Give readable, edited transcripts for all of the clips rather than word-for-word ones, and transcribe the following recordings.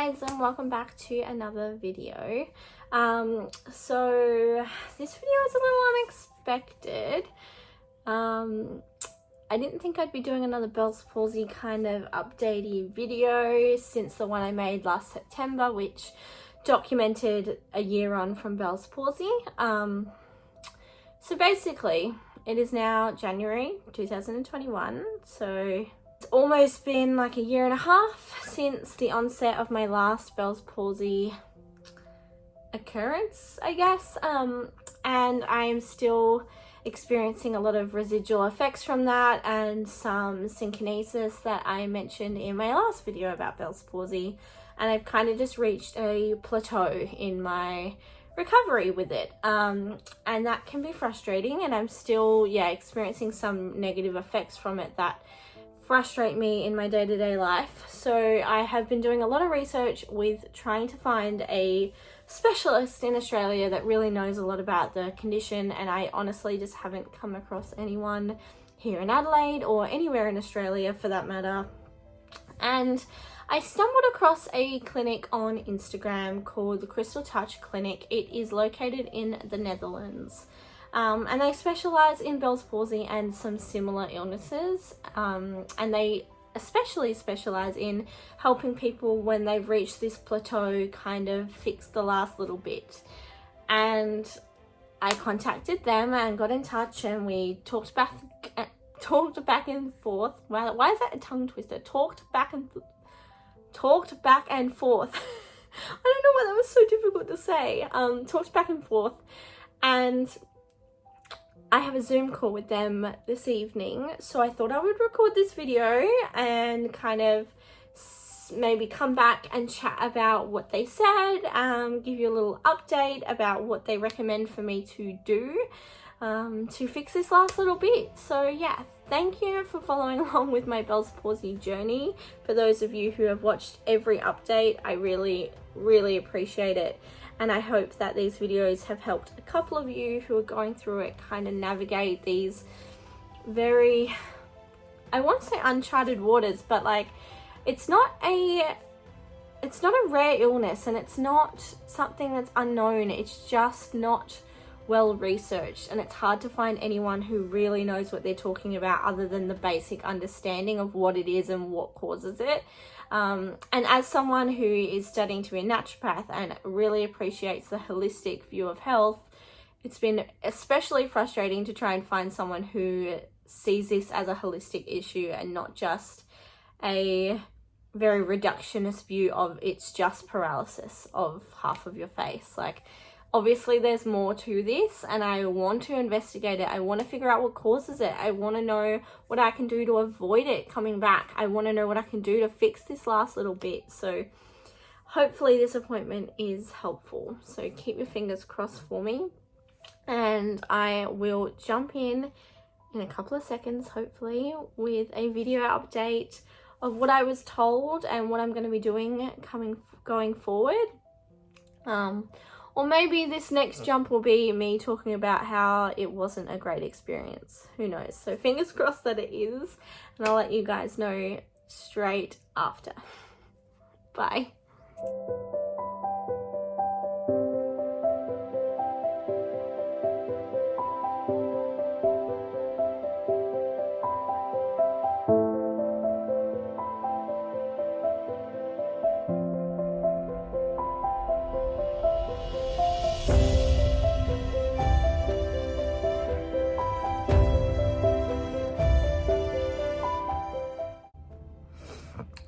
guys, and welcome back to another video. So this video is a little unexpected. I didn't think I'd be doing another Bell's palsy kind of updatey video since the one I made last September, which documented a year on from Bell's palsy. So basically it is now January 2021, so it's almost been like a year and a half since the onset of my last Bell's palsy occurrence, I guess, and I am still experiencing a lot of residual effects from that and some synkinesis that I mentioned in my last video about Bell's palsy, and I've kind of just reached a plateau in my recovery with it, and that can be frustrating, and I'm still experiencing some negative effects from it that frustrate me in my day-to-day life. So I have been doing a lot of research with trying to find a specialist in Australia that really knows a lot about the condition, and I honestly just haven't come across anyone here in Adelaide or anywhere in Australia for that matter. And I stumbled across a clinic on Instagram called the Crystal Touch Clinic. It is located in the Netherlands. And they specialize in Bell's palsy and some similar illnesses, and they especially specialize in helping people when they've reached this plateau kind of fix the last little bit. And I contacted them and got in touch, and we talked back and forth. Wow, why is that a tongue twister? Talked back and forth. I don't know why that was so difficult to say. Talked back and forth, and I have a Zoom call with them this evening, so I thought I would record this video and kind of maybe come back and chat about what they said, give you a little update about what they recommend for me to do to fix this last little bit. So yeah, thank you for following along with my Bell's palsy journey. For those of you who have watched every update, I really appreciate it. And I hope that these videos have helped a couple of you who are going through it kind of navigate these very, I won't say uncharted waters, but like it's not a rare illness, and it's not something that's unknown. It's just not well researched, and it's hard to find anyone who really knows what they're talking about other than the basic understanding of what it is and what causes it. And as someone who is studying to be a naturopath and really appreciates the holistic view of health, it's been especially frustrating to try and find someone who sees this as a holistic issue and not just a very reductionist view of it's just paralysis of half of your face. Like, obviously there's more to this, and I want to investigate it. I want to figure out what causes it. I want to know what I can do to avoid it coming back. I want to know what I can do to fix this last little bit. So hopefully this appointment is helpful. So keep your fingers crossed for me, and I will jump in a couple of seconds, hopefully, with a video update of what I was told and what I'm going to be doing going forward. Or maybe this next jump will be me talking about how it wasn't a great experience. Who knows? So fingers crossed that it is, and I'll let you guys know straight after. Bye.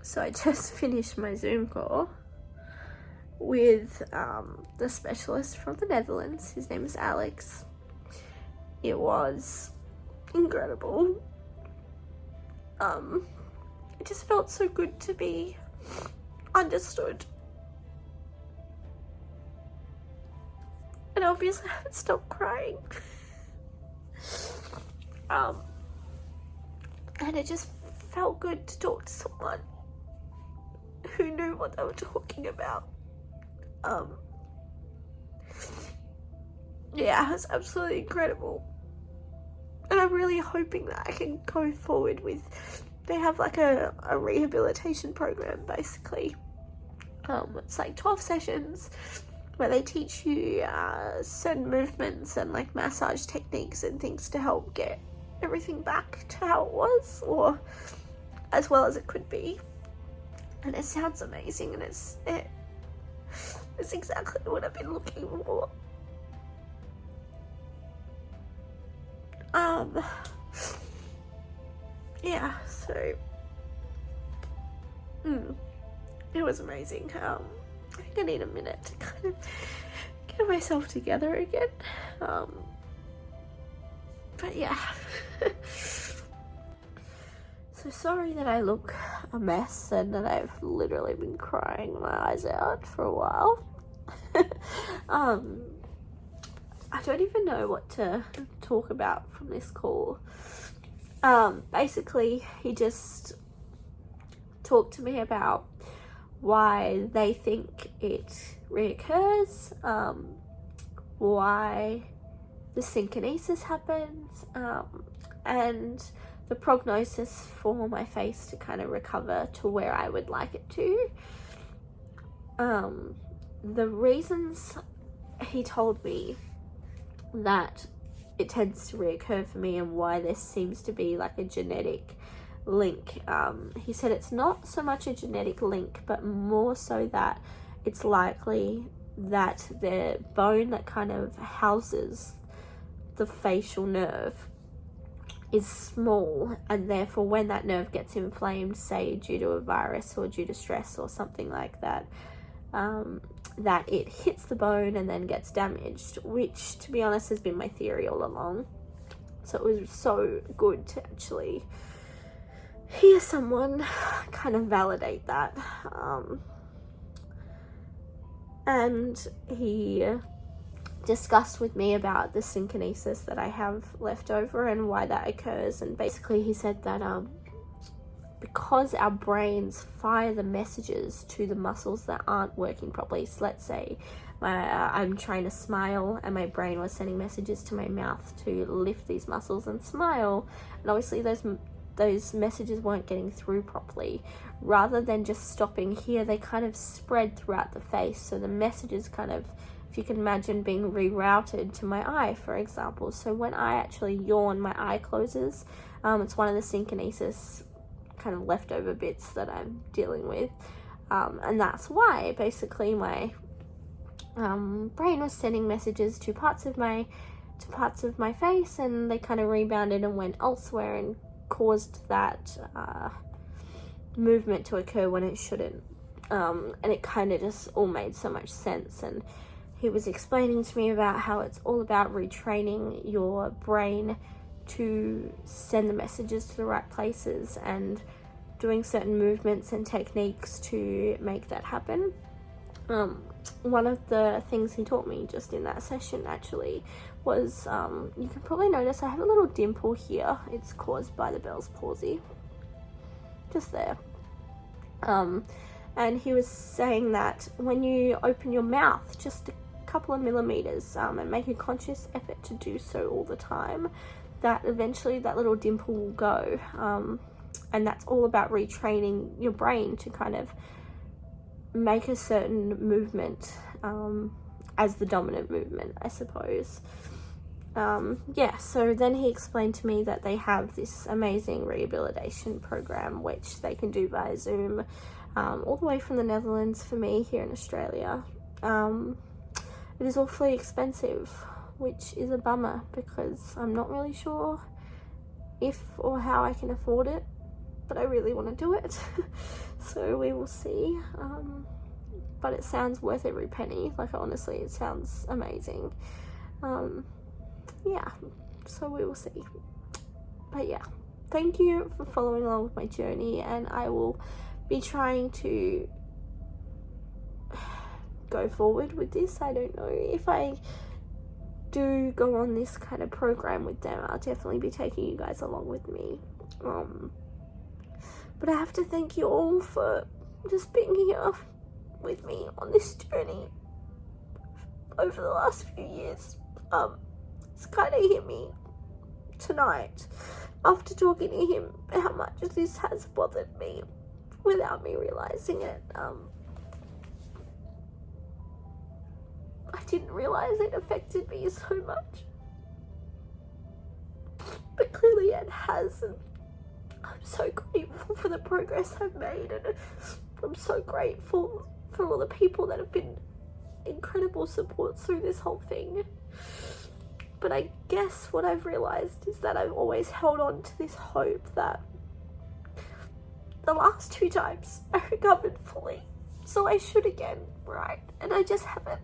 So I just finished my Zoom call with the specialist from the Netherlands. His name is Alex. It was incredible. It just felt so good to be understood. And obviously I haven't stopped crying. And it just felt good to talk to someone who knew what they were talking about. Yeah, it was absolutely incredible. And I'm really hoping that I can go forward with, they have like a rehabilitation program basically It's like 12 sessions where they teach you certain movements and like massage techniques and things to help get everything back to how it was, or as well as it could be. And it sounds amazing, and it's exactly what I've been looking for. Yeah, so it was amazing. I think I need a minute to kind of get myself together again. But yeah. So sorry that I look a mess and that I've literally been crying my eyes out for a while. I don't even know what to talk about from this call. Basically, he just talked to me about why they think it reoccurs, why the synkinesis happens, and the prognosis for my face to kind of recover to where I would like it to. The reasons he told me that it tends to reoccur for me and why there seems to be like a genetic link. He said it's not so much a genetic link, but more so that it's likely that the bone that kind of houses the facial nerve is small, and therefore when that nerve gets inflamed, say due to a virus or due to stress or something like that, that it hits the bone and then gets damaged, which to be honest has been my theory all along. So it was so good to actually hear someone kind of validate that. And he discussed with me about the synkinesis that I have left over and why that occurs. And basically he said that because our brains fire the messages to the muscles that aren't working properly. So let's say I'm trying to smile and my brain was sending messages to my mouth to lift these muscles and smile, and obviously those messages weren't getting through properly. Rather than just stopping here, they kind of spread throughout the face. So the messages kind of, if you can imagine, being rerouted to my eye, for example. So when I actually yawn, my eye closes. It's one of the synkinesis kind of leftover bits that I'm dealing with. And that's why basically my brain was sending messages to parts of my face, and they kind of rebounded and went elsewhere and caused that movement to occur when it shouldn't. And it kind of just all made so much sense. And he was explaining to me about how it's all about retraining your brain to send the messages to the right places and doing certain movements and techniques to make that happen. One of the things he taught me just in that session actually was, you can probably notice I have a little dimple here. It's caused by the Bell's palsy, just there. And he was saying that when you open your mouth just a couple of millimeters and make a conscious effort to do so all the time, that eventually that little dimple will go. And that's all about retraining your brain to kind of make a certain movement as the dominant movement, I suppose. Yeah, so then he explained to me that they have this amazing rehabilitation program which they can do via Zoom, all the way from the Netherlands for me here in Australia. It is awfully expensive, which is a bummer because I'm not really sure if or how I can afford it, but I really want to do it. So we will see. But it sounds worth every penny. Like, honestly, it sounds amazing. Yeah, so we will see. But yeah, thank you for following along with my journey, and I will be trying to go forward with this. I don't know if I do go on this kind of program with them. I'll definitely be taking you guys along with me. But I have to thank you all for just being here with me on this journey over the last few years. It's kind of hit me tonight after talking to him how much this has bothered me without me realizing it. I didn't realise it affected me so much. But clearly it has, and I'm so grateful for the progress I've made, and I'm so grateful for all the people that have been incredible support through this whole thing. But I guess what I've realised is that I've always held on to this hope that the last 2 times I recovered fully, so I should again, right? And I just haven't.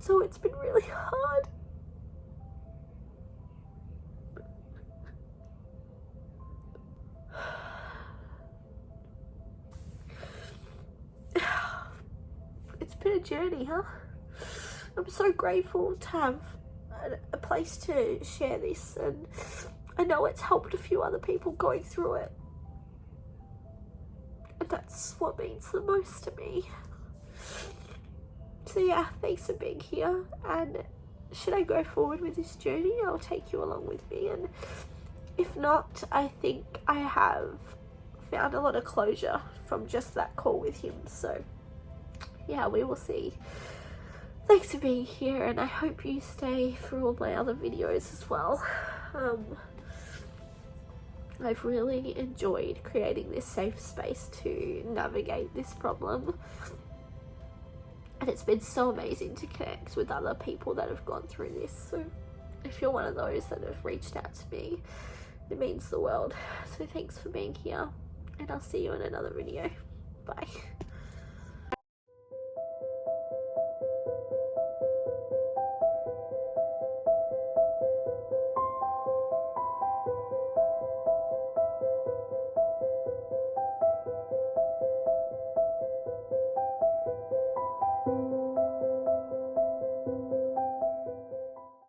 So it's been really hard. It's been a journey, huh? I'm so grateful to have a place to share this, and I know it's helped a few other people going through it. And that's what means the most to me. So yeah, thanks for being here, and should I go forward with this journey, I'll take you along with me, and if not, I think I have found a lot of closure from just that call with him. So yeah, we will see. Thanks for being here, and I hope you stay for all my other videos as well. I've really enjoyed creating this safe space to navigate this problem, and it's been so amazing to connect with other people that have gone through this. So if you're one of those that have reached out to me, it means the world. So thanks for being here, and I'll see you in another video. Bye.